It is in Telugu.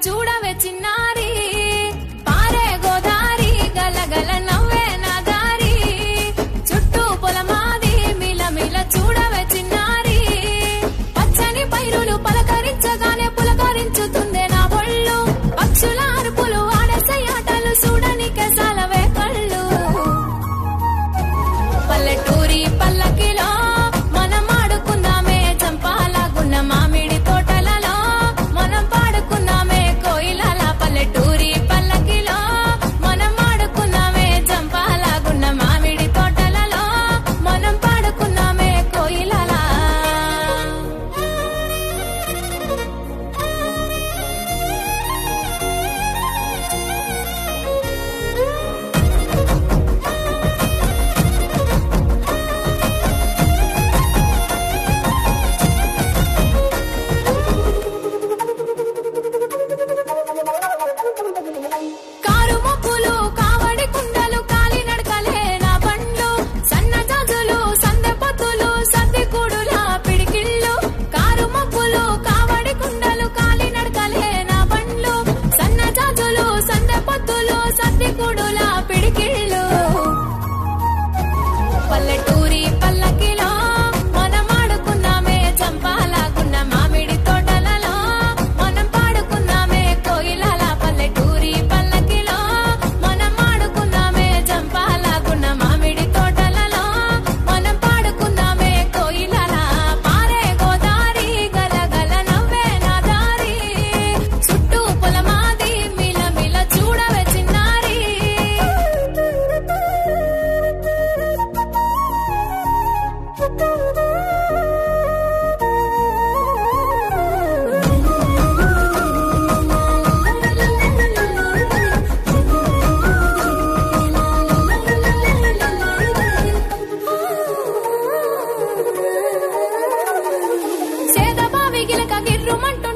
చూడవే చిన్నారి పారే గోదారి గలగల నవ్వే నా దారి చుట్టూ పొలమాది మిలమిల చూడవే చిన్నారి పచ్చని పైరులు పలకరించగానే పులకరించుతుందే నా ఒళ్ళు పక్షుల అరుపులు ఆడసే ఆటలు చూడనికే సాలవే కళ్ళు పల్లెటూరి పల్లకిలో మనం ఆడుకుందామే చంపాలగున్న మామిడి తోటలలో మనం పాడుకుందామే కోయిలల పల్లెటూరి పల్లకిలో మనం ఆడుకుందామే చంపాలగున్న మామిడి తోటలలో మనం పాడుకుందామే కోయిలల కారు మబ్బులు కావడి కుండలు కాలి నడకలే నా బండ్లు సన్న జాజులు సందె పొత్తులు సద్ది కూడుల పిడికిళ్ళు కారు మబ్బులు కావడి కుండలు కాలి నడకలే నా బండ్లు సన్న జాజులు సందె పొత్తులు సద్ది కూడుల పిడికిళ్ళు పల్లెటూరి పల్లకిలో మనం ఆడుకుందామే చంపాలగున్న మామిడి తోటలలో మనం పాడుకుందామే కోయిలల పల్లెటూరి పల్లకిలో మనం ఆడుకుందామే చంపాలగున్న మామిడి తోటలలో మనం పాడుకుందామే కోయిలల పారే గోదారి గలగల నవ్వే నా దారి చుట్టూ పొలమాది మిలమిల చూడవే చిన్నారి సేదబావి గిలక గిర్రుమంటూ